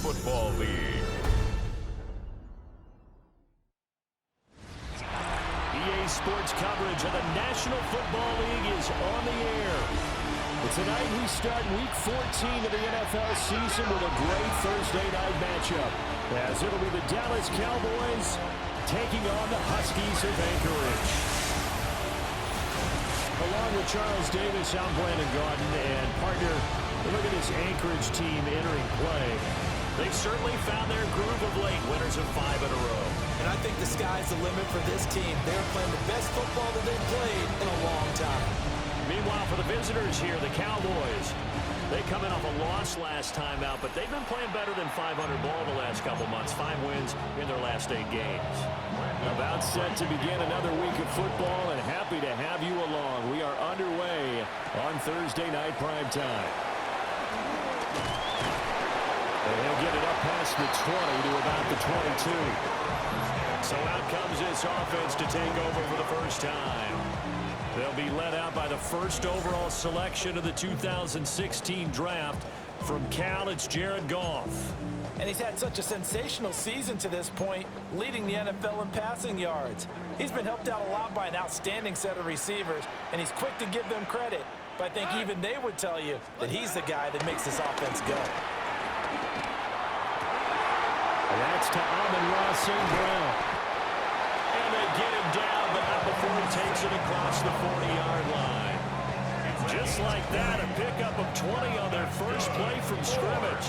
Football League. EA Sports coverage of the National Football League is on the air. And tonight we start Week 14 of the NFL season with a great Thursday night matchup, as it'll be the Dallas Cowboys taking on the Huskies of Anchorage. Along with Charles Davis, I'm Brandon Gaudin, and partner, look at this Anchorage team entering play. They've certainly found their groove of late, winners of 5 in a row. And I think the sky's the limit for this team. They're playing the best football that they've played in a long time. Meanwhile, for the visitors here, the Cowboys, they come in off a loss last time out, but they've been playing better than 500 ball the last couple months. 5 wins in their last 8 games. About set to begin another week of football, and happy to have you along. We are underway on Thursday night primetime. And he'll get it up past the 20 to about the 22. So out comes this offense to take over for the first time. They'll be led out by the first overall selection of the 2016 draft. From Cal, it's Jared Goff. And he's had such a sensational season to this point, leading the NFL in passing yards. He's been helped out a lot by an outstanding set of receivers, and he's quick to give them credit. But I think even they would tell you that he's the guy that makes this offense go. That's to Amon-Ra St. Brown. And they get him down, but not before he takes it across the 40-yard line. Just like that, a pickup of 20 on their first play from scrimmage.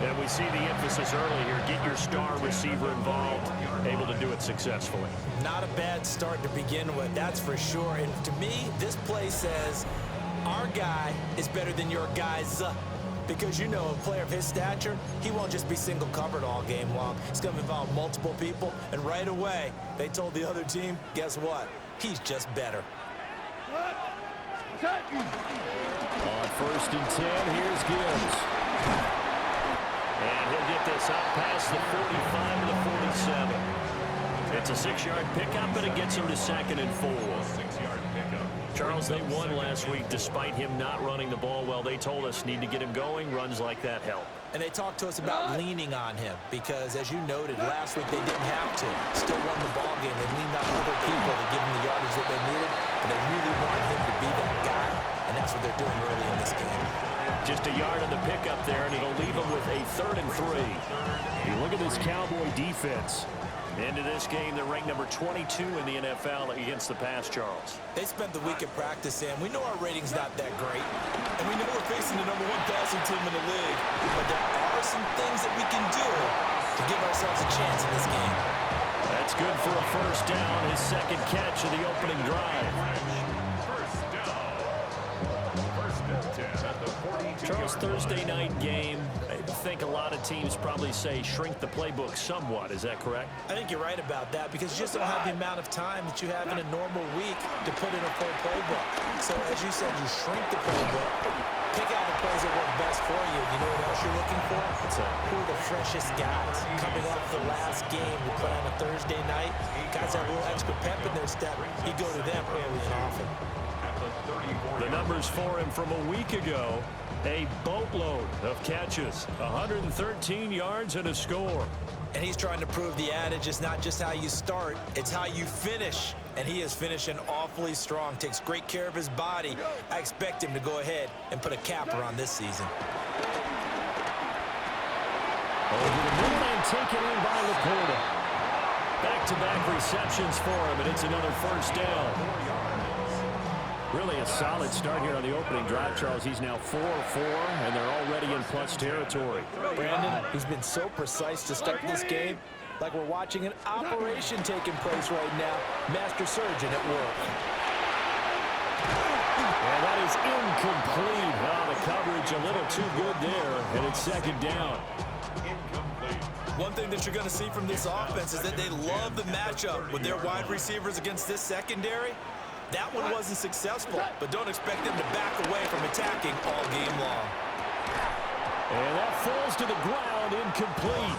And we see the emphasis early here. Get your star receiver involved, able to do it successfully. Not a bad start to begin with, that's for sure. And to me, this play says, our guy is better than your guys. Because, you know, a player of his stature, he won't just be single covered all game long. He's going to involve multiple people, and right away, they told the other team, guess what? He's just better. On 1st and 10, here's Gibbs. And he'll get this out past the 45 to the 47. It's a 6-yard pickup, but it gets him to 2nd and 4. 6-yard pickup. Charles, they won last week despite him not running the ball well. They told us need to get him going. Runs like that help. And they talked to us about leaning on him because, as you noted, last week they didn't have to. Still won the ball game. They leaned on other people to give him the yardage that they needed, but they really wanted him to be that guy, and that's what they're doing early in this game. Just a yard on the pickup there, and it'll leave them with a 3rd and 3. You look at this Cowboy defense. Into this game, they're ranked number 22 in the NFL against the pass, Charles. They spent the week at practice, Sam. We know our rating's not that great, and we know we're facing the number 1 passing team in the league, but there are some things that we can do to give ourselves a chance in this game. That's good for a first down, his 2nd catch of the opening drive. Charles, Thursday night game, I think a lot of teams probably say shrink the playbook somewhat. Is that correct? I think you're right about that because you just don't have the amount of time that you have in a normal week to put in a full playbook. So, as you said, you shrink the playbook, pick out the plays that work best for you. You know what else you're looking for? Who are the freshest guys? Coming off the last game, you play on a Thursday night, guys have a little extra pep in their step. You go to them early and often. The numbers for him from a week ago, a boatload of catches, 113 yards and a score. And he's trying to prove the adage is not just how you start, it's how you finish. And he is finishing awfully strong, takes great care of his body. I expect him to go ahead and put a capper on this season. Over the middle and taken in by Laporta. Back-to-back receptions for him, and it's another first down. Really a solid start here on the opening drive, Charles. He's now 4-4, and they're already in plus territory. Brandon, he's been so precise to start this game, like we're watching an operation taking place right now. Master surgeon at work. And that is incomplete. Oh, the coverage a little too good there, and it's 2nd down. One thing that you're going to see from this offense is that they love the matchup with their wide receivers against this secondary. That one wasn't successful, but don't expect them to back away from attacking all game long. And that falls to the ground, incomplete.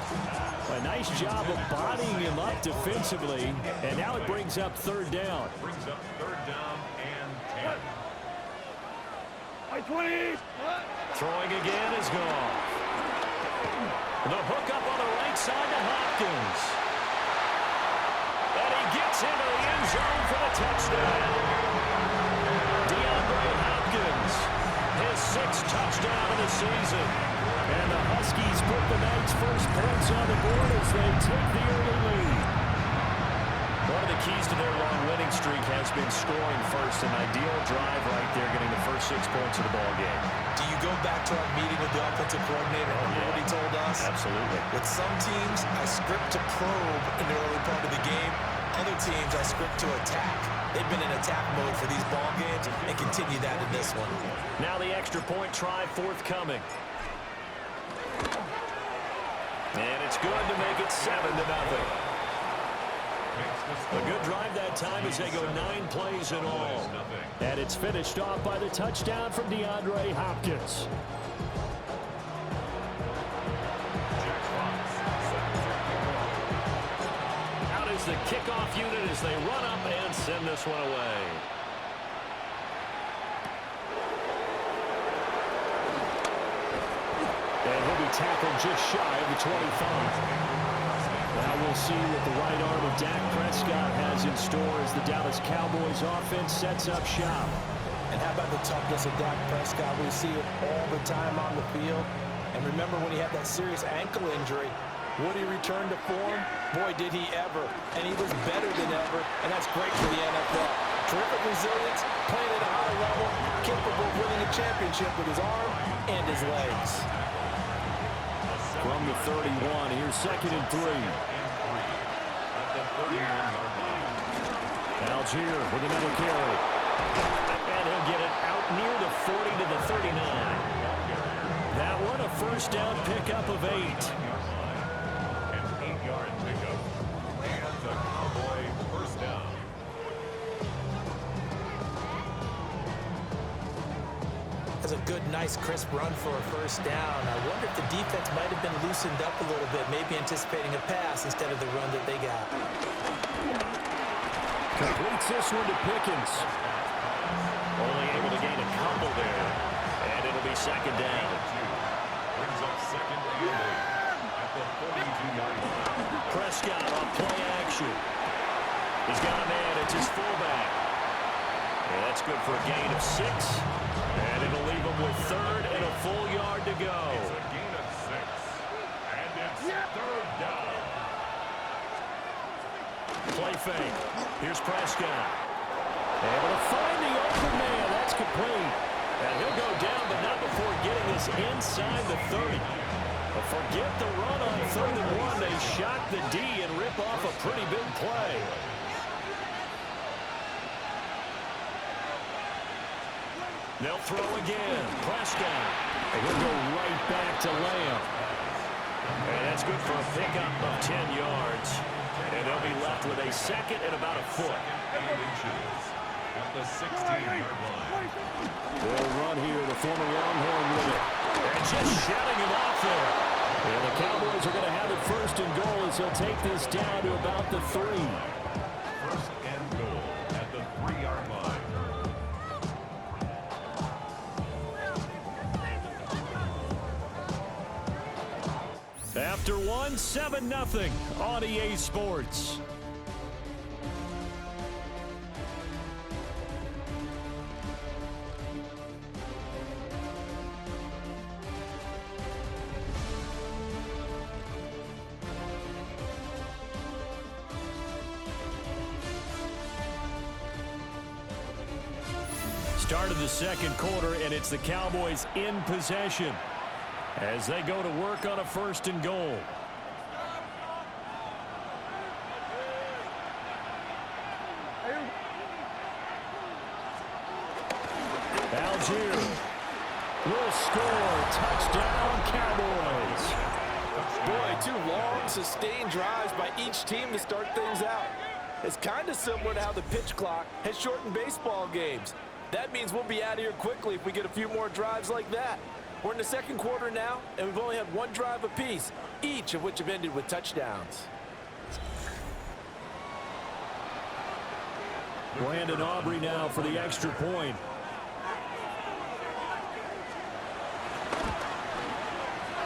A nice job of bodying him up defensively, and now it brings up 3rd down. Brings up 3rd down and 10. 20. Throwing again is gone. The hook up on the right side to Hopkins. And he gets into the end zone for the touchdown. Hopkins, his 6th touchdown of the season. And the Huskies put the night's first points on the board as they take the early lead. One of the keys to their long winning streak has been scoring first. An ideal drive right there, getting the first 6 points of the ball game. Do you go back to our meeting with the offensive coordinator? Remember what he told us? Absolutely. With some teams, I script to probe in the early part of the game. Other teams, I script to attack. They've been in attack mode for these ball games and continue that in this one. Now the extra point try forthcoming. And it's good to make it 7-0. A good drive that time as they go 9 plays in all. And it's finished off by the touchdown from DeAndre Hopkins. Out is the kickoff unit as they run up and send this one away. And he'll be tackled just shy of the 25. Now we'll see what the right arm of Dak Prescott has in store as the Dallas Cowboys offense sets up shop. And how about the toughness of Dak Prescott? We see it all the time on the field. And remember when he had that serious ankle injury, would he return to form? Boy, did he ever. And he was better than ever, and that's great for the NFL. Terrific resilience, playing at a high level, capable of winning a championship with his arm and his legs. From the 31, here's 2nd and 3. Algier with another carry. And he'll get it out near the 40 to the 39. That one a first down pickup of 8. An 8-yard pickup. And the Cowboy first down. That's a good, nice, crisp run for a first down. I wonder if the defense might have been loosened up a little bit, maybe anticipating a pass instead of the run that they got. Completes this one to Pickens. Only able to gain a couple there. And it'll be 2nd down. Brings up 2nd and 8 at the 42-yard line. Prescott on play action. He's got a man. It's his fullback. And that's good for a gain of 6. And it'll leave him with 3rd and a full yard to go. It's a gain of 6. And it's 3rd down. Play fake. Here's Prescott. Able to find the open man. That's complete. And he'll go down, but not before getting this inside the 30. But forget the run on 3rd and 1. They shock the D and rip off a pretty big play. They'll throw again. Prescott. And he'll go right back to Lamb. And that's good for a pickup of 10 yards. And they'll be left with a 2nd and about a foot. 8 inches at the 16-yard line. They'll run here, the former Longhorn with it. And just shutting him off there. And the Cowboys are going to have it 1st and goal as they'll take this down to about the 3. 1st and goal at the 3-yard line. After one, 7-0 on EA Sports. Start of the 2nd quarter, and it's the Cowboys in possession as they go to work on a 1st and goal. Algier will score. Touchdown, Cowboys. Boy, 2 long, sustained drives by each team to start things out. It's kind of similar to how the pitch clock has shortened baseball games. That means we'll be out of here quickly if we get a few more drives like that. We're in the 2nd quarter now, and we've only had 1 drive apiece, each of which have ended with touchdowns. Brandon Aubrey now for the extra point.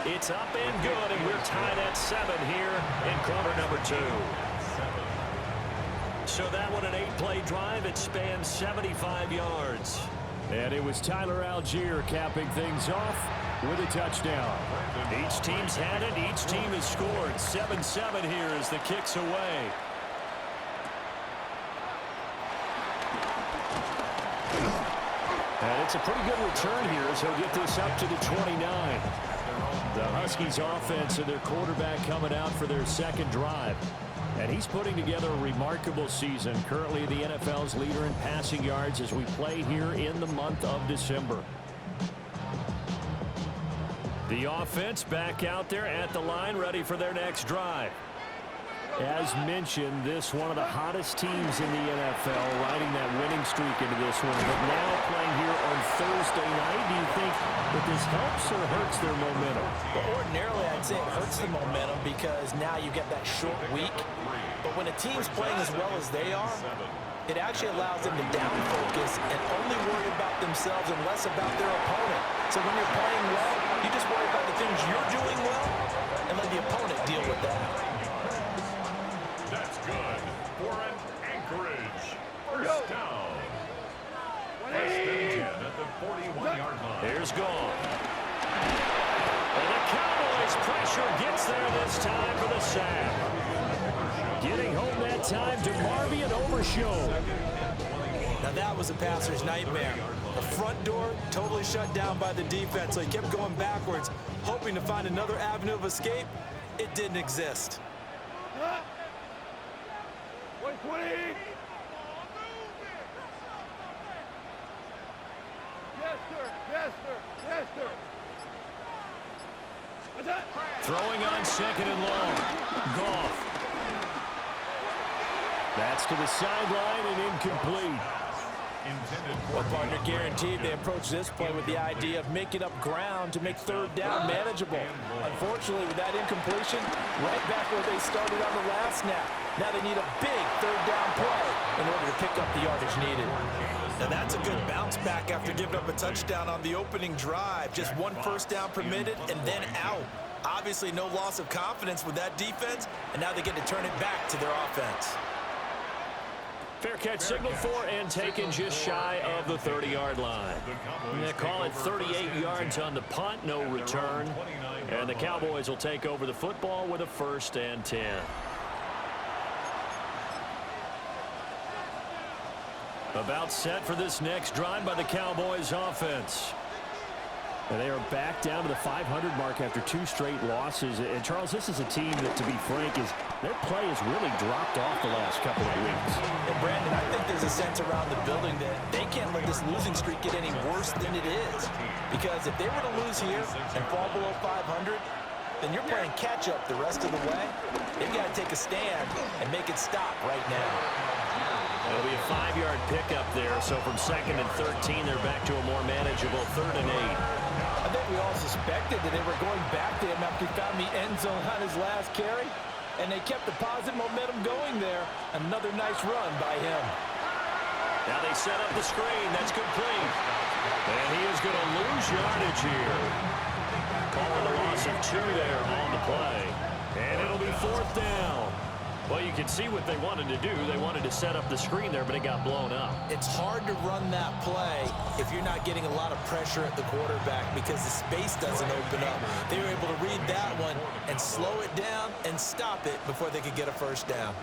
It's up and good, and we're tied at 7 here in quarter number 2. So that one, an 8-play drive. It spans 75 yards. And it was Tyler Algier capping things off with a touchdown. Each team's had it. Each team has scored. 7-7 here as the kick's away. And it's a pretty good return here as he'll get this up to the 29. The Huskies offense and their quarterback coming out for their second drive. And he's putting together a remarkable season. Currently the NFL's leader in passing yards as we play here in the month of December. The offense back out there at the line, ready for their next drive. As mentioned, this one of the hottest teams in the NFL, riding that winning streak into this one. But now playing here on Thursday night, do you think that this helps or hurts their momentum? Well, ordinarily, I'd say it hurts the momentum because now you get that short week. But when a team's playing as well as they are, it actually allows them to down focus and only worry about themselves and less about their opponent. So when you're playing well, you just worry about the things you're doing well and let the opponent deal with that. That's good for an Anchorage first down. First and 10 at the 41-yard line. Here's Goff. And the Cowboys pressure gets there this time for the sack. Getting home that time to Marvin Overshow. Now that was a passer's nightmare. The front door totally shut down by the defense, so he kept going backwards, hoping to find another avenue of escape. It didn't exist. 120. Yes, sir. Yes, sir. Yes, sir. What's that? Throwing on second and long. Goff. That's to the sideline and incomplete. Well, partner, guaranteed they approach this play with the idea of making up ground to make third down manageable. Unfortunately, with that incompletion, right back where they started on the last snap. Now they need a big third down play in order to pick up the yardage needed. Now that's a good bounce back after giving up a touchdown on the opening drive. Just one first down permitted and then out. Obviously no loss of confidence with that defense, and now they get to turn it back to their offense. Fair catch signal for and taken just shy of the 30-yard line. They call it 38 yards on the punt, no return. And the Cowboys will take over the football with a 1st and 10. About set for this next drive by the Cowboys offense. And they are back down to the 500 mark after 2 straight losses. And, Charles, this is a team that, to be frank, their play has really dropped off the last couple of weeks. And, Brandon, I think there's a sense around the building that they can't let this losing streak get any worse than it is. Because if they were to lose here and fall below 500, then you're playing catch-up the rest of the way. They've got to take a stand and make it stop right now. It'll be a 5-yard pickup there. So from 2nd and 13, they're back to a more manageable 3rd and 8. I think we all suspected that they were going back to him after he found the end zone on his last carry. And they kept the positive momentum going there. Another nice run by him. Now they set up the screen. That's complete. And he is going to lose yardage here. Calling a loss of 2 there on the play. And it'll be 4th down. Well, you can see what they wanted to do. They wanted to set up the screen there, but it got blown up. It's hard to run that play if you're not getting a lot of pressure at the quarterback because the space doesn't open up. They were able to read that one and slow it down and stop it before they could get a first down.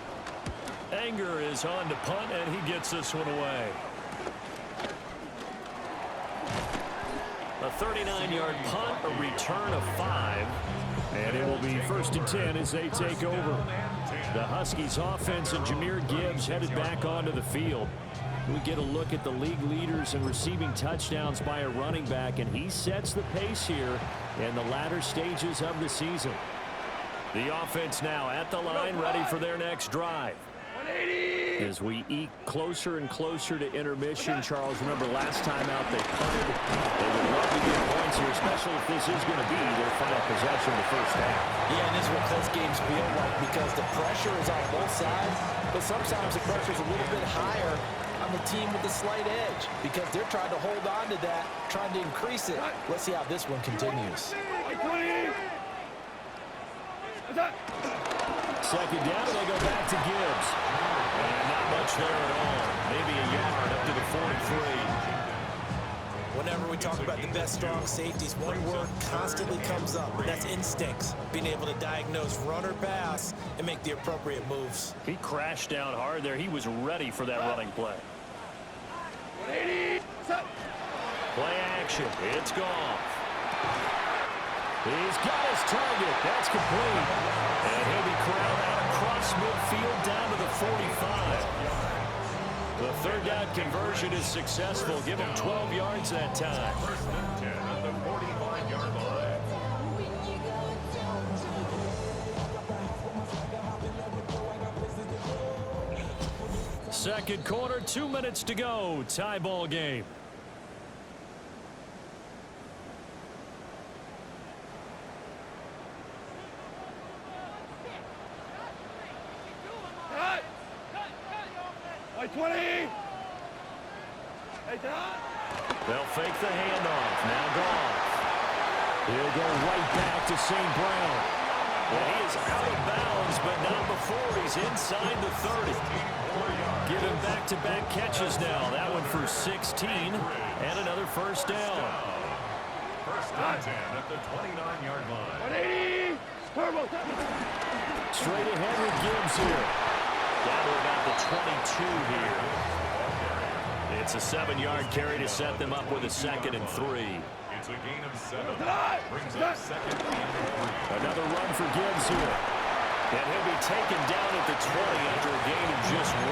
Anger is on to punt, and he gets this one away. A 39-yard punt, a return of 5. And it will be 1st and 10 as they take over. The Huskies offense and Jahmyr Gibbs headed back onto the field. We get a look at the league leaders in receiving touchdowns by a running back, and he sets the pace here in the latter stages of the season. The offense now at the line, ready for their next drive. As we eke closer and closer to intermission, Charles, remember last time out they punted. They would love to get points here, especially if this is going to be their final possession of the first half. Yeah, and this is what close games feel like because the pressure is on both sides, but sometimes the pressure is a little bit higher on the team with the slight edge because they're trying to hold on to that, trying to increase it. Let's see how this one continues. 20. Second down, and they go back to Gibbs. And not much there at all. Maybe a yard up to the 43. Whenever we talk about the best strong safeties, one word constantly comes up, and that's instincts. Being able to diagnose run or pass and make the appropriate moves. He crashed down hard there. He was ready for that running play. Play action. It's Goff. He's got his target. That's complete. And he'll be corralled out across midfield down to the 45. The third down conversion is successful. Give him 12 yards that time. First and 10 at the 45-yard line. Second quarter, 2 minutes to go. Tie ball game. Like 20. Hey, John. They'll fake the handoff. Now Goff. He'll go right back to St. Brown. And he is out of bounds, but not before he's inside the 30. Give him back-to-back catches now. That one for 16 and another first down. First and 10 at the 29-yard line. 180. Turbo. Straight ahead with Gibbs here. Down to about the 22 here. It's a 7-yard carry to set them up with a 2nd and 3. It's a gain of 7. Brings up 2nd and 3. Another run for Gibbs here. And he'll be taken down at the 20 after a gain of just 1.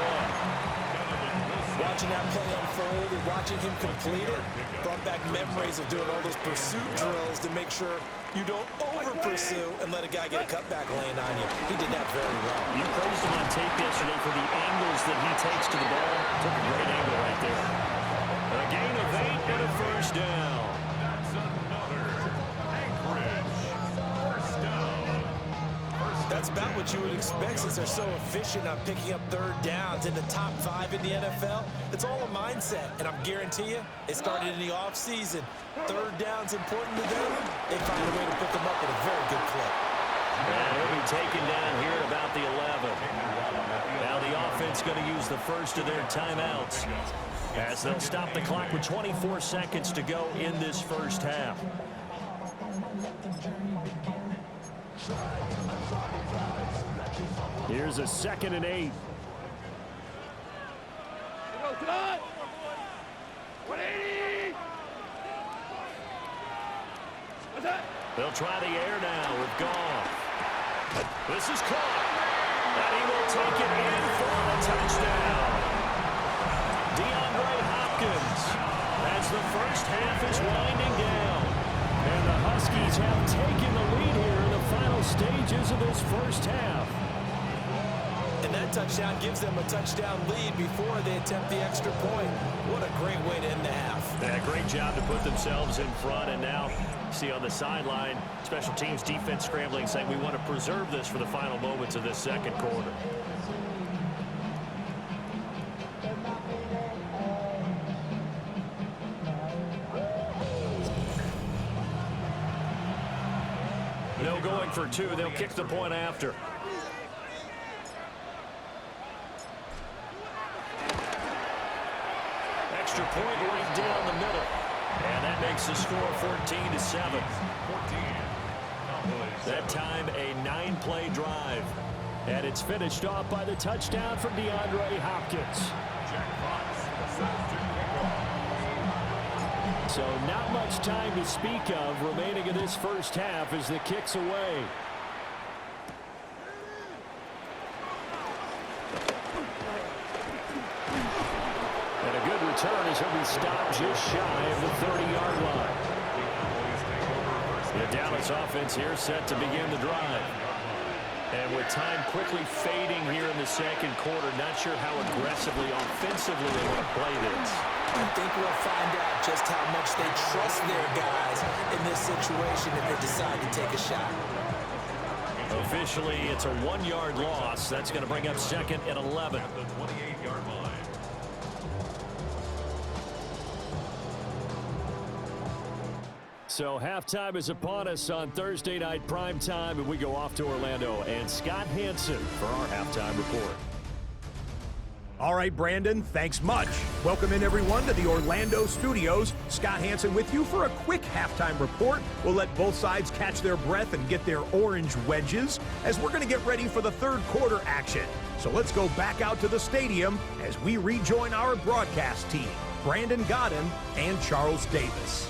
Watching that play unfold and watching him complete it brought back memories of doing all those pursuit drills to make sure you don't over-pursue and let a guy get a cutback lane on you. He did that very well. You praised him on tape yesterday for the angles that he takes to the ball. Took a great angle right there. A gain of 8 and a first down. That's another Anchorage. First down. That's about what you would expect since they're so efficient on picking up third downs in the top 5 in the NFL. It's all a mindset, and I'm guarantee you, it started in the offseason. Third down's important to them. They find a way to pick them up at a very good clip. And he'll be taken down here at about the 11. Now the offense going to use the first of their timeouts as they'll stop the clock with 24 seconds to go in this first half. Here's a 2nd and 8. Go, John. 180. What's that? They'll try the air now with Goff. This is caught. And he will take it in for a touchdown. DeAndre Hopkins as the first half is winding down. And the Huskies have taken the lead here in the final stages of this first half. And that touchdown gives them a touchdown lead before they attempt the extra point. What a great way to end the half. Yeah, great job to put themselves in front. And now, see on the sideline, special teams defense scrambling, saying we want to preserve this for the final moments of this second quarter. No going for 2. They'll kick the point after. Extra point right down the middle. And that makes the score 14-7. That time a 9-play drive. And it's finished off by the touchdown from DeAndre Hopkins. So not much time to speak of remaining in this first half as the kick's away. And a good return as he'll be stopped just shy of the 30-yard line. The Dallas offense here set to begin the drive. And with time quickly fading here in the second quarter, not sure how aggressively, offensively they want to play this. I think we'll find out just how much they trust their guys in this situation if they decide to take a shot. Officially, it's a 1-yard loss. That's going to bring up 2nd and 11. At the 28-yard line. So halftime is upon us on Thursday night prime time, and we go off to Orlando. And Scott Hansen for our halftime report. All right, Brandon, thanks much. Welcome in, everyone, to the Orlando studios. Scott Hansen with you for a quick halftime report. We'll let both sides catch their breath and get their orange wedges as we're going to get ready for the third quarter action. So let's go back out to the stadium as we rejoin our broadcast team, Brandon Godden and Charles Davis.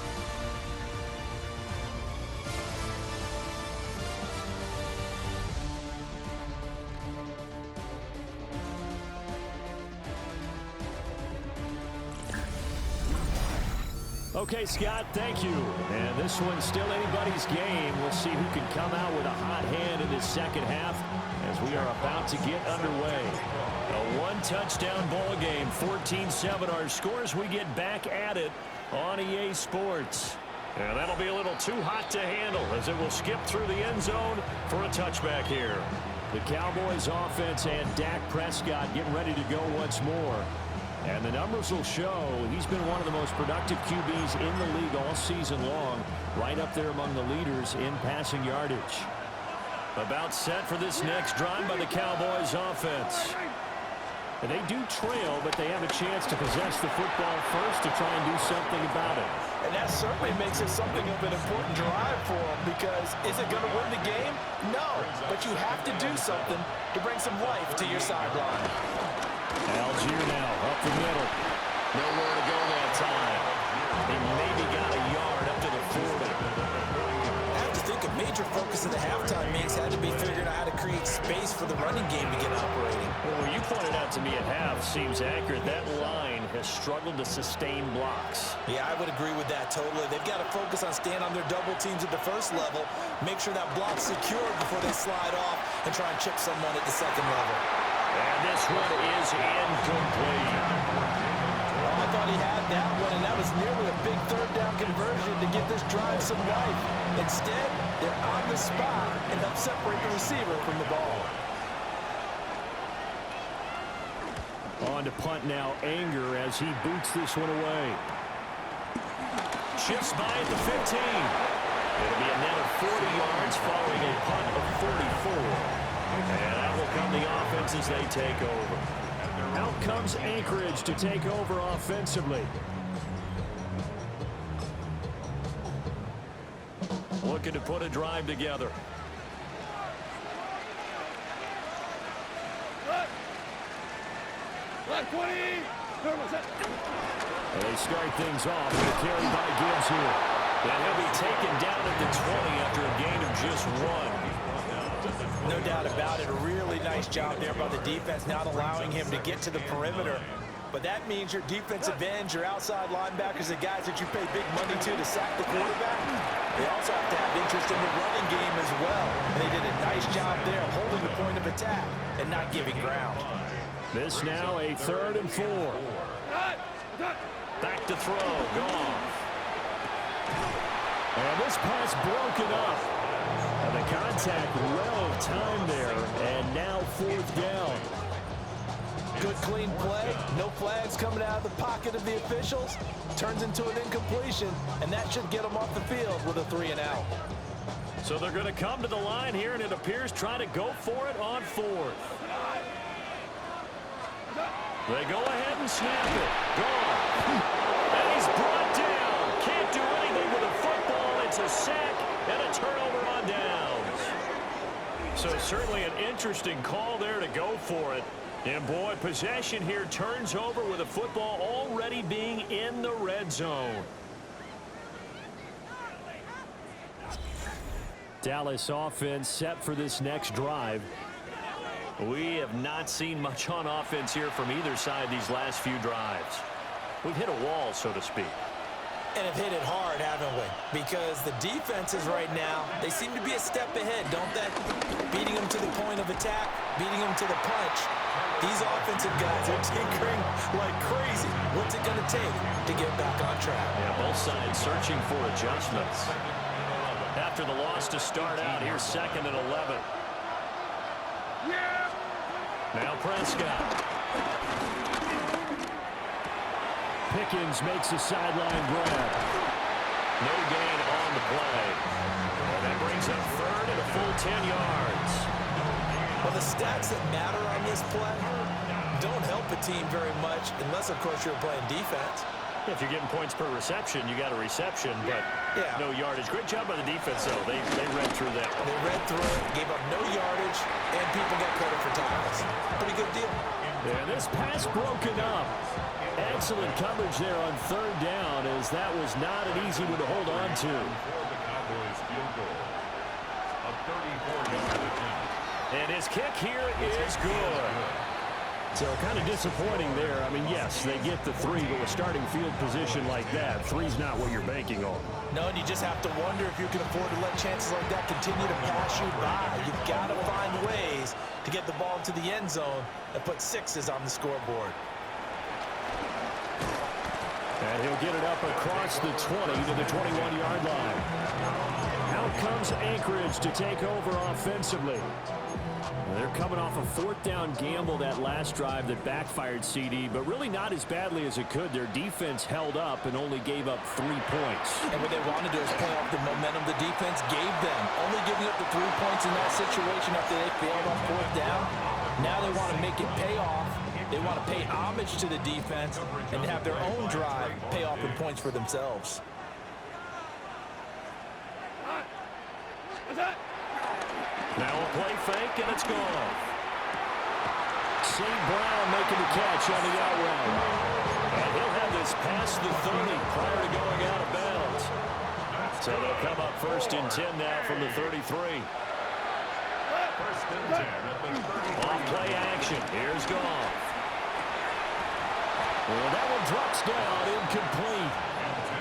Okay, Scott, thank you. And this one's still anybody's game. We'll see who can come out with a hot hand in this second half as we are about to get underway. A one-touchdown ball game, 14-7 our scores. We get back at it on EA Sports. And that'll be a little too hot to handle as it will skip through the end zone for a touchback here. The Cowboys offense and Dak Prescott getting ready to go once more. And the numbers will show he's been one of the most productive QBs in the league all season long, right up there among the leaders in passing yardage. About set for this next drive by the Cowboys offense. And they do trail, but they have a chance to possess the football first to try and do something about it. And that certainly makes it something of an important drive for them, because is it going to win the game? No, but you have to do something to bring some life to your sideline. Algier now up the middle. Nowhere to go that time. He maybe got a yard up to the 40. I have to think a major focus of the halftime meetings had to be figuring out how to create space for the running game to get operating. Well, what you pointed out to me at half seems accurate. That line has struggled to sustain blocks. Yeah, I would agree with that totally. They've got to focus on staying on their double teams at the first level, make sure that block's secured before they slide off and try and chip someone at the second level. And this one is incomplete. Well, I thought he had that one, and that was nearly a big third down conversion to give this drive some life. Instead, they're on the spot and help separate the receiver from the ball. On to punt now, Anger as he boots this one away. Chips by at the 15. It'll be a net of 40 yards following a punt of 44. And that will come the offense as they take over. Out comes Anchorage to take over offensively. Looking to put a drive together. Black 20. And they start things off with a carry by Gibbs here. And he'll be taken down at the 20 after a gain of just 1. No doubt about it. A really nice job there by the defense, not allowing him to get to the perimeter. But that means your defensive ends, your outside linebackers, the guys that you pay big money to sack the quarterback, they also have to have interest in the running game as well. And they did a nice job there holding the point of attack and not giving ground. This now a 3rd and 4. Back to throw. Gone. And this pass broken up. And the contact well timed there. And now 4th down. Good clean play. No flags coming out of the pocket of the officials. Turns into an incompletion. And that should get them off the field with a 3 and out. So they're going to come to the line here, and it appears trying to go for it on 4th. They go ahead and snap it. Gone. And he's brought down. Can't do anything with a football. It's a sack and a turnover on downs. So certainly an interesting call there to go for it. And boy, possession here turns over with a football already being in the red zone. Dallas offense set for this next drive. We have not seen much on offense here from either side these last few drives. We've hit a wall, so to speak. And have hit it hard, haven't we? Because the defenses right now, they seem to be a step ahead, don't they? Beating them to the point of attack, beating them to the punch. These offensive guys are tinkering like crazy. What's it going to take to get back on track? Yeah, both sides searching for adjustments. After the loss to start out, here's 2nd and 11. Now Prescott. Pickens makes a sideline grab. No gain on the play. And that brings up third and a full 10 yards. Well, the stats that matter on this play don't help a team very much unless, of course, you're playing defense. If you're getting points per reception, you got a reception, but no yardage. Great job by the defense, though. They read through that one. They read through it, gave up no yardage, and people got credit for tackles. Pretty good deal. And this pass broken up. Excellent coverage there on third down, as that was not an easy one to hold on to. The Cowboys field goal. A 34-yard attempt. And his kick here is good. So kind of disappointing there. I mean, yes, they get the 3, but with starting field position like that, 3's not what you're banking on. No, and you just have to wonder if you can afford to let chances like that continue to pass you by. You've got to find ways to get the ball to the end zone and put 6s on the scoreboard. And he'll get it up across the 20 to the 21-yard line. Out comes Anchorage to take over offensively. They're coming off a 4th down gamble that last drive that backfired CD, but really not as badly as it could. Their defense held up and only gave up 3 points. And what they want to do is play off the momentum the defense gave them. Only giving up the 3 points in that situation after they failed on 4th down. Now they want to make it pay off. They want to pay homage to the defense and have their own drive pay off in points for themselves. Now a play fake, and it's gone. St. Brown making the catch on the out route. And he'll have this past the 30 prior to going out of bounds. So they'll come up 1st and 10 now from the 33. 1st and 10 at the 30. Off play action. Here's Goff. Well, that one drops down, incomplete.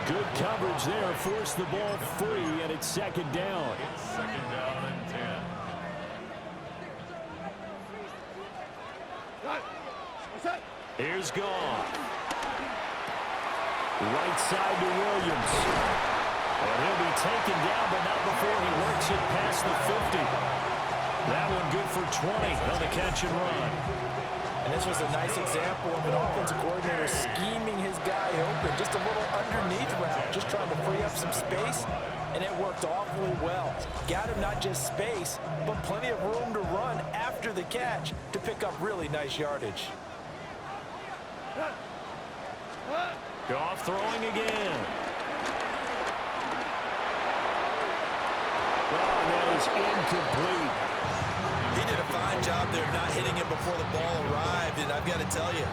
Good coverage there, forced the ball free, and it's 2nd down. It's 2nd down and 10. Here's Goff. Right side to Williams. And he'll be taken down, but not before he works it past the 50. That one good for 20 on the catch and run. And this was a nice example of an offensive coordinator scheming his guy open. Just a little underneath route, just trying to free up some space, and it worked awfully well. Got him not just space, but plenty of room to run after the catch to pick up really nice yardage. Goff throwing again. Well, that is incomplete. He did a fine job there not hitting him before the ball arrived, and I've got to tell you,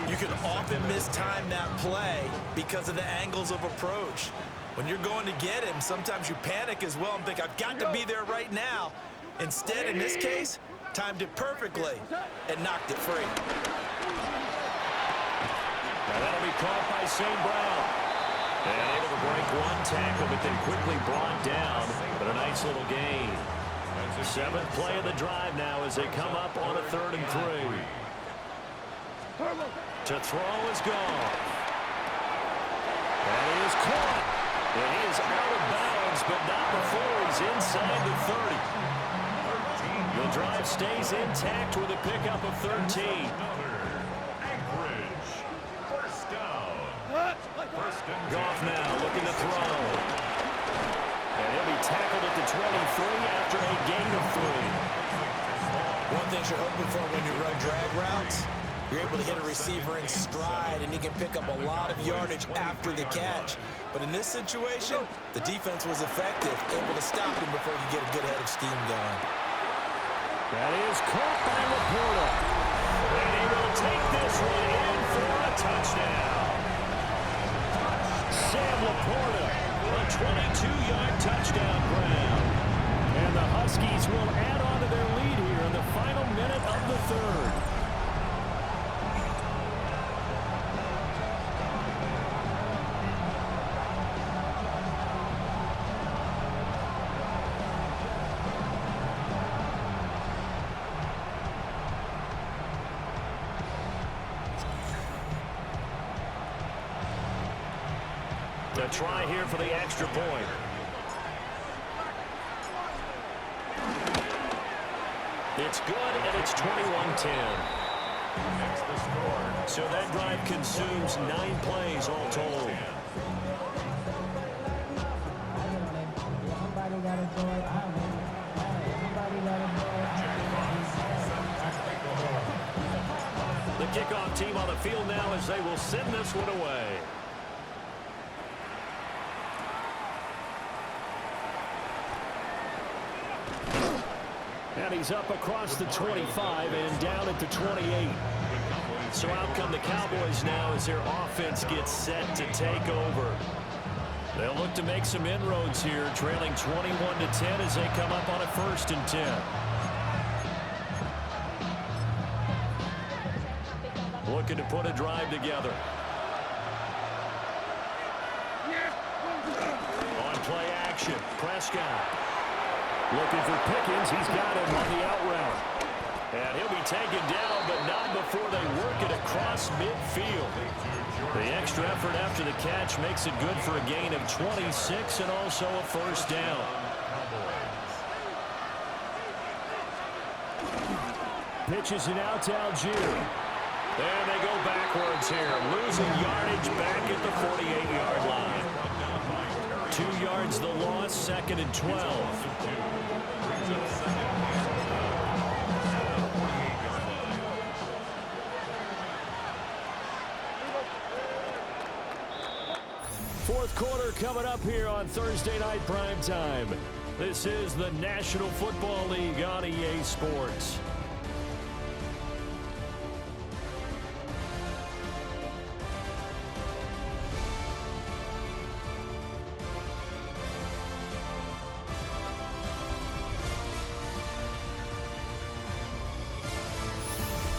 you can often mistime that play because of the angles of approach. When you're going to get him, sometimes you panic as well and think, I've got to be there right now. Instead, in this case, timed it perfectly and knocked it free. Now that'll be caught by St. Brown. And able to break one tackle, but then quickly brought down. But a nice little gain. 7th play of the drive now as they come up on a 3rd and 3. To throw is Goff. And he is caught. And he is out of bounds, but not before he's inside the 30. The drive stays intact with a pickup of 13. Anchorage. 1st down. 1st and 10. Goff now looking to throw. And he'll be tackled at the 23 after a gain of 3. One thing you're hoping for when you run drag routes, you're able to hit a receiver in stride, and he can pick up a lot of yardage after the catch. But in this situation, the defense was effective, able to stop him before you get a good head of steam going. That is caught by Laporta. And he will take this one in for a touchdown. Sam Laporta, a 22-yard touchdown grab. And the Huskies will add on to their lead here in the final minute of the 3rd. A try here for the extra point. It's good, and it's 21-10. So that drive consumes 9 plays all told. kickoff team on the field now as they will send this one away. And he's up across the 25 and down at the 28. So out come the Cowboys now as their offense gets set to take over. They'll look to make some inroads here, trailing 21-10 as they come up on a 1st and 10. Looking to put a drive together. On play action, Prescott. Looking for Pickens. He's got him on the out route. And he'll be taken down, but not before they work it across midfield. The extra effort after the catch makes it good for a gain of 26 and also a 1st down. Pitches it out to Algier. And they go backwards here, losing yardage back at the 48-yard line. 2 yards the loss, 2nd and 12. Fourth quarter coming up here on Thursday Night Primetime. This is the National Football League on EA Sports.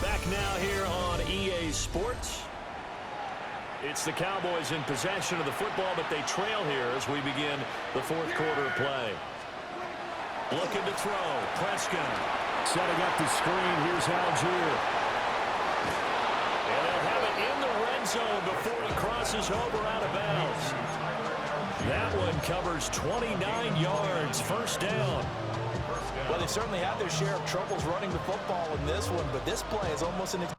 Back now here on EA Sports. It's the Cowboys in possession of the football, but they trail here as we begin the 4th quarter play. Looking to throw. Prescott setting up the screen. Here's Algier. And they'll have it in the red zone before he crosses over out of bounds. That one covers 29 yards. 1st down. Well, they certainly had their share of troubles running the football in this one, but this play is almost an extension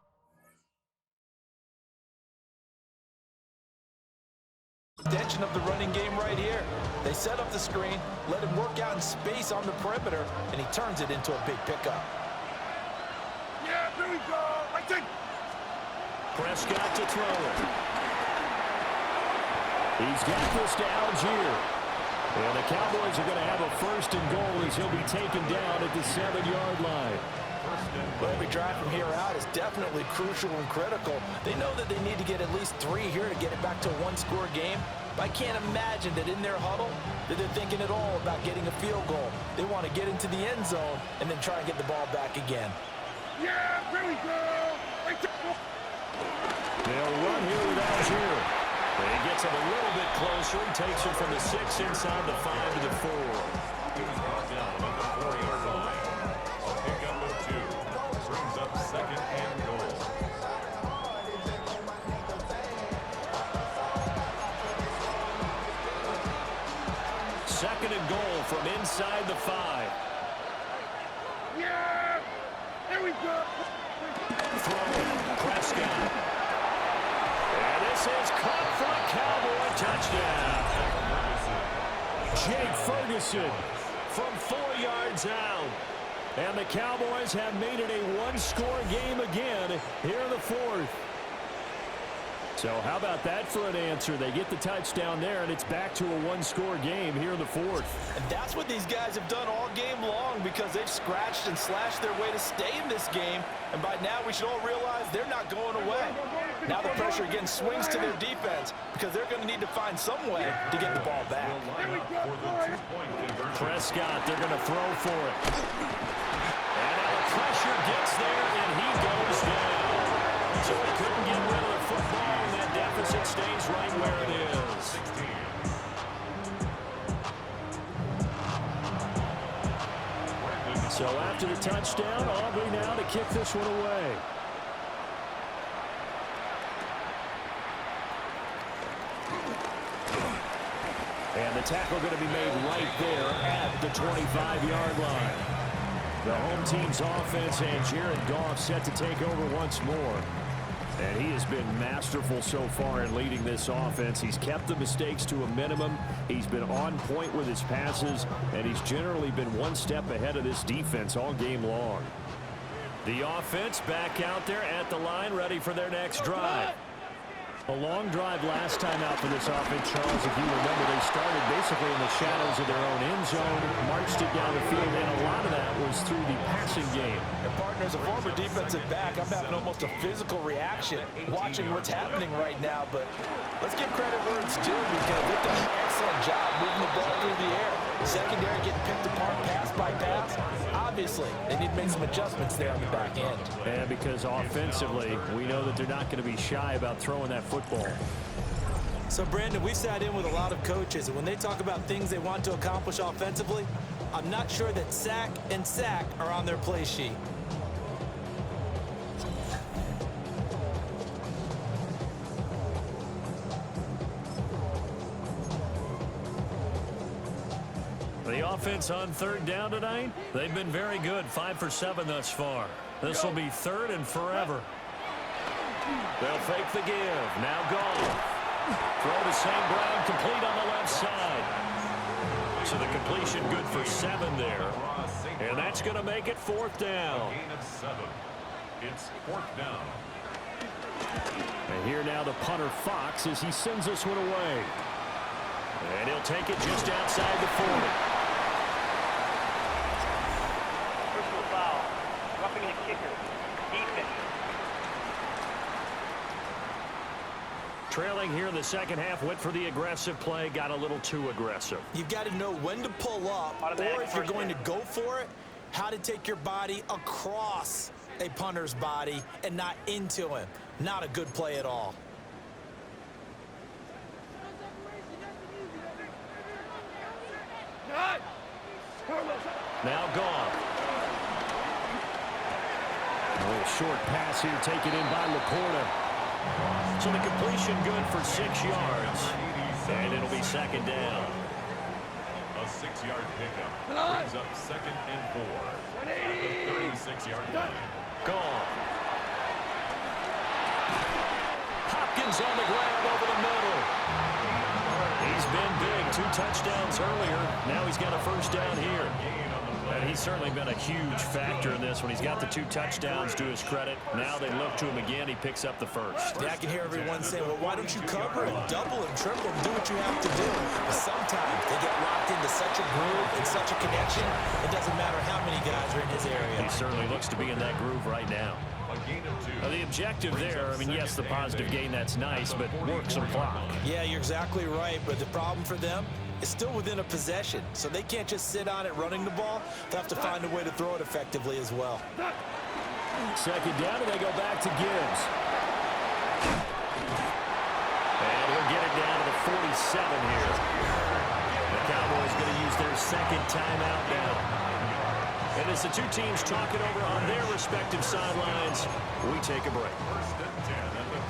of the running game right here. They set up the screen, let him work out in space on the perimeter, and he turns it into a big pickup. Yeah, here we go. Right there. Prescott to throw it. He's got this to Algier. And the Cowboys are going to have a 1st and goal as he'll be taken down at the 7-yard line. Well, every drive from here out is definitely crucial and critical. They know that they need to get at least 3 here to get it back to a 1-score game. But I can't imagine that in their huddle that they're thinking at all about getting a field goal. They want to get into the end zone and then try and get the ball back again. Yeah, here we go. Right there. They'll run here with Algier. And he gets him a little bit closer. He takes it from the 6 inside the 5 to the 4. He was brought down at the 4-yard line. A pickup of 2 brings up 2nd and goal. Second and goal from inside the 5. Yeah, here we go. Throwing Prescott. And this is caught for a Cowboy touchdown. Jake Ferguson from 4 yards out. And the Cowboys have made it a 1-score game again here in the 4th. So how about that for an answer? They get the touchdown there, and it's back to a 1-score game here in the 4th. And that's what these guys have done all game long because they've scratched and slashed their way to stay in this game. And by now, we should all realize they're not going away. Now the pressure again swings to their defense because they're going to need to find some way to get the ball back. Prescott, they're going to throw for it. And now the pressure gets there, and he goes down. So he couldn't get rid of the football, and that deficit stays right where it is. So after the touchdown, Aubrey now to kick this one away. And the tackle going to be made right there at the 25-yard line. The home team's offense and Jared Goff set to take over once more. And he has been masterful so far in leading this offense. He's kept the mistakes to a minimum. He's been on point with his passes, and he's generally been one step ahead of this defense all game long. The offense back out there at the line, ready for their next drive. A long drive last time out for this offense, Charles. If you remember, they started basically in the shadows of their own end zone, marched it down the field, and a lot of that was through the passing game. And partner, as a former defensive back, I'm having almost a physical reaction watching what's happening right now. But let's give credit where it's due because they've done an excellent job moving the ball through the air. Secondary getting picked apart pass by pass. Obviously, they need to make some adjustments there on the back end. And because offensively, we know that they're not going to be shy about throwing that football. So, Brandon, we sat in with a lot of coaches, and when they talk about things they want to accomplish offensively, I'm not sure that sack and sack are on their play sheet. The offense on third down tonight, they've been very good, 5 for 7 thus far. This will be third and forever. They'll fake the give. Now Goff. Throw to St. Brown, complete on the left side. So the completion good for 7 there. And that's going to make it fourth down. Gain of 7. It's fourth down. And here now the punter Fox as he sends this one away. And he'll take it just outside the 40. Personal foul. Roughing the kicker. Defense. Trailing here in the second half, went for the aggressive play, got a little too aggressive. You've got to know when to pull up, or if you're going to go for it, how to take your body across a punter's body and not into him. Not a good play at all. Now Goff. A little short pass here taken in by Laporta. So the completion good for 6 yards. And it'll be second down. A 6-yard pickup brings up 2nd and 4 at the 36-yard line. Goff. Hopkins on the ground over the middle. He's been big. 2 touchdowns earlier. Now he's got a first down here. And he's certainly been a huge factor in this when he's got the 2 touchdowns to his credit. Now they look to him again. He picks up the first. Yeah, I can hear everyone saying, well, why don't you cover and double and triple and do what you have to do? But sometimes they get locked into such a groove and such a connection, it doesn't matter how many guys are in his area. He certainly looks to be in that groove right now. A gain of 2. The objective there, I mean, yes, the positive gain, that's nice, but work some clock. Yeah, you're exactly right, but the problem for them is still within a possession, so they can't just sit on it running the ball. They'll have to find a way to throw it effectively as well. Second down, and they go back to Gibbs. And he'll get it down to the 47 here. The Cowboys going to use their second timeout now. And as the 2 teams talk it over on their respective sidelines, we take a break.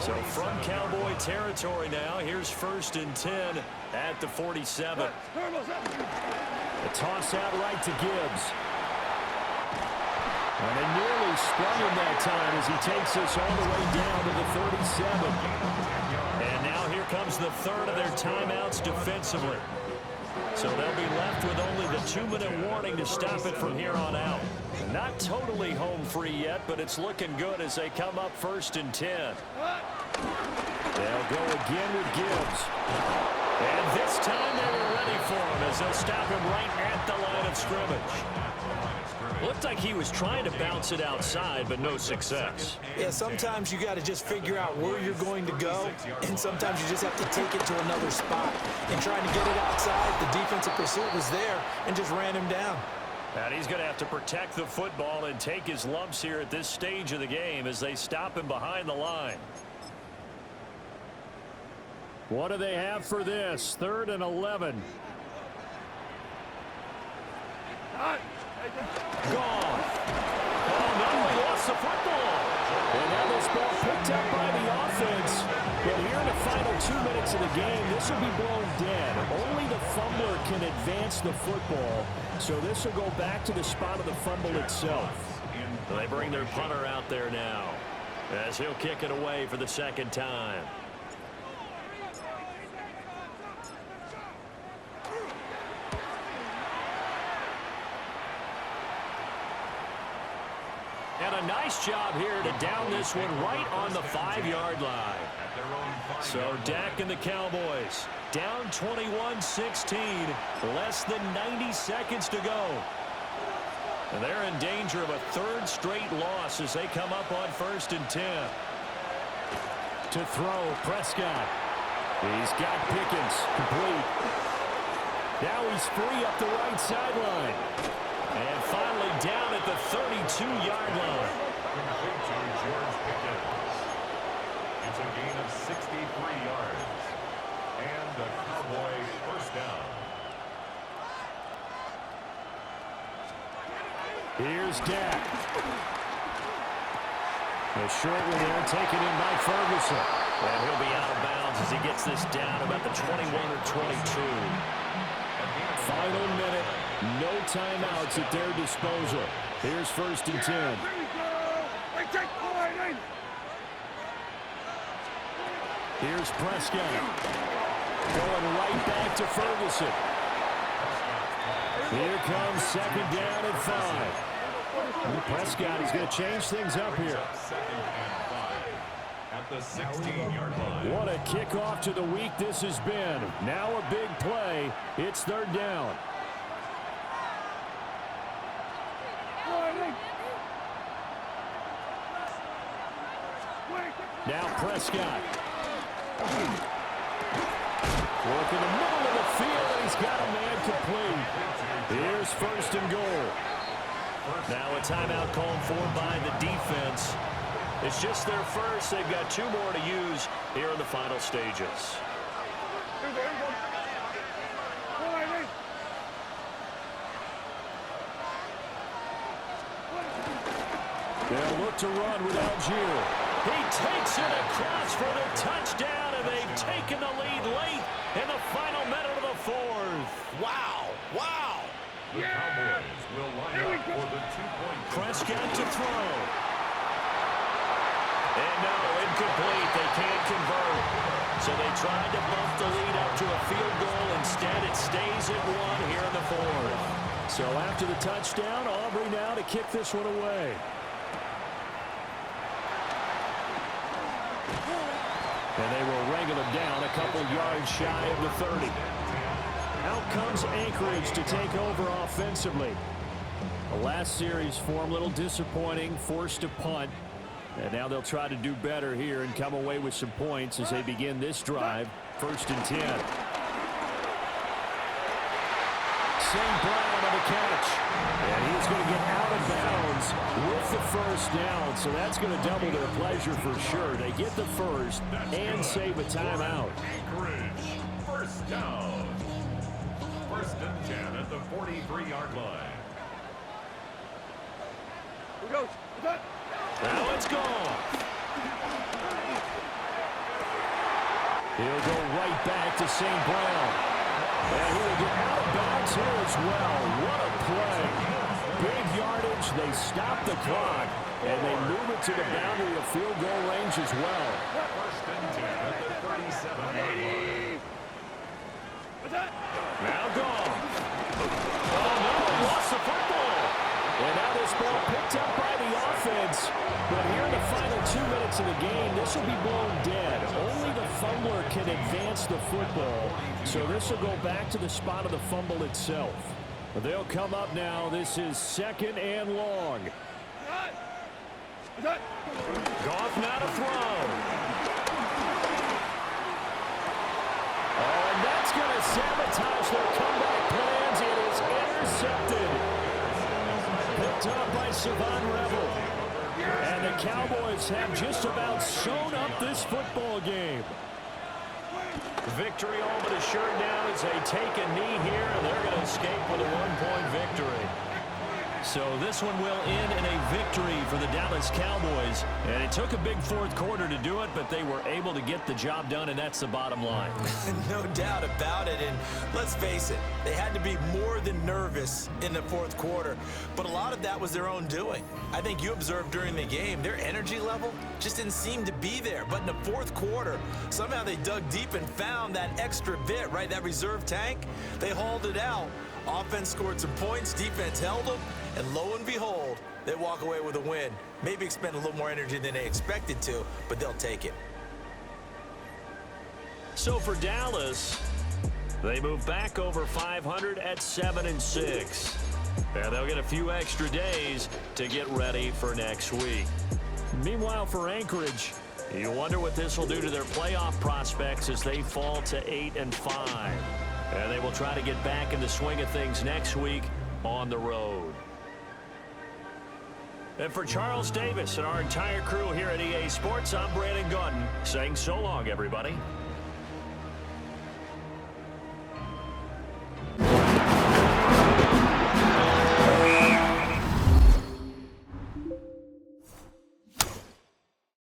So from Cowboy territory now, here's 1st and 10 at the 47. A toss out right to Gibbs. And they nearly sprung him that time as he takes this all the way down to the 37. And now here comes the third of their timeouts defensively. So they'll be left with only the 2-minute warning to stop it from here on out. Not totally home free yet, but it's looking good as they come up 1st and 10. They'll go again with Gibbs. And this time they were ready for him as they'll stop him right at the line of scrimmage. Looked like he was trying to bounce it outside, but no success. Yeah, sometimes you got to just figure out where you're going to go, and sometimes you just have to take it to another spot. And trying to get it outside, the defensive pursuit was there and just ran him down. And he's going to have to protect the football and take his lumps here at this stage of the game as they stop him behind the line. What do they have for this? 3rd and 11. Gone. Oh, no, he lost the football. And now this ball picked up by the offense. But here in the final 2 minutes of the game, this will be blown dead. Only the fumbler can advance the football. So this will go back to the spot of the fumble itself. They bring their punter out there now as he'll kick it away for the second time. And a nice Nice job here to down this one right on the 5-yard line. So Dak and the Cowboys down 21-16, less than 90 seconds to go. And they're in danger of a third straight loss as they come up on 1st and 10. To throw, Prescott. He's got Pickens, complete. Now he's free up the right sideline. And finally down at the 32-yard line. Complete to George Pickens. It's a gain of 63 yards. And the Cowboys first down. Here's Dak. A short one there taken in by Ferguson. And he'll be out of bounds as he gets this down about the 21 or 22. Final minute. No timeouts at their disposal. Here's 1st and 10. Here we go. Hey, take the line in. Here's Prescott. Going right back to Ferguson. Here comes 2nd down and 5. And Prescott is going to change things up here. 2nd and 5 at the 16-yard line. What a kickoff to the week this has been. Now a big play. It's 3rd down. Now Prescott. Working the middle of the field, and he's got a man complete. Here's 1st and goal. Now a timeout called for by the defense. It's just their first. They've got 2 more to use here in the final stages. They'll look to run with Algier. He takes it across for the touchdown, and they've taken the lead late in the final minute of the 4th. Wow. Wow. The Cowboys will line up for the 2-point. Prescott to throw. And no, incomplete. They can't convert. So they tried to bump the lead up to a field goal. Instead, it stays at 1 here in the 4th. So after the touchdown, Aubrey now to kick this one away. And they will wrangle him down a couple yards shy of the 30. Out comes Anchorage to take over offensively. The last series for him, a little disappointing, forced to punt. And now they'll try to do better here and come away with some points as they begin this drive. 1st and 10. St. Brown on the catch. And he's going to get out of bounds with the 1st down. So that's going to double their pleasure for sure. They get the 1st and save a timeout. Anchorage, 1st down. 1st and 10 at the 43-yard line. Here goes. Now it's gone. He'll go right back to St. Brown. And he'll get out of bounds here as well. What a play. Big yardage. They stop the clock. And they move it to the boundary of field goal range as well. 1st and 10 at the 37-yard line. Now gone. Oh, no. Lost the football. And now this ball picked up by the offense. But here in the final 2 minutes of the game, this will be blown dead. Only the fumbler can advance the football. So this will go back to the spot of the fumble itself. They'll come up now. This is 2nd and long. Goff now to throw. Oh, and that's going to sabotage their comeback plans. It is intercepted. Picked up by Savon Rebel. And the Cowboys have just about sewn up this football game. Victory all but assured now as they take a knee here, and they're going to escape with a 1-point victory. So this one will end in a victory for the Dallas Cowboys. And it took a big 4th quarter to do it, but they were able to get the job done, and that's the bottom line. No doubt about it. And let's face it, they had to be more than nervous in the 4th quarter. But a lot of that was their own doing. I think you observed during the game, their energy level just didn't seem to be there. But in the 4th quarter, somehow they dug deep and found that extra bit, right? That reserve tank. They hauled it out. Offense scored some points. Defense held them. And lo and behold, They walk away with a win. Maybe expend a little more energy than they expected to, but they'll take it. So for Dallas, they move back over 500 at 7-6. And they'll get a few extra days to get ready for next week. Meanwhile, for Anchorage, you wonder what this will do to their playoff prospects as they fall to 8-5. And they will try to get back in the swing of things next week on the road. And for Charles Davis and our entire crew here at EA Sports, I'm Brandon Gautin saying so long, everybody.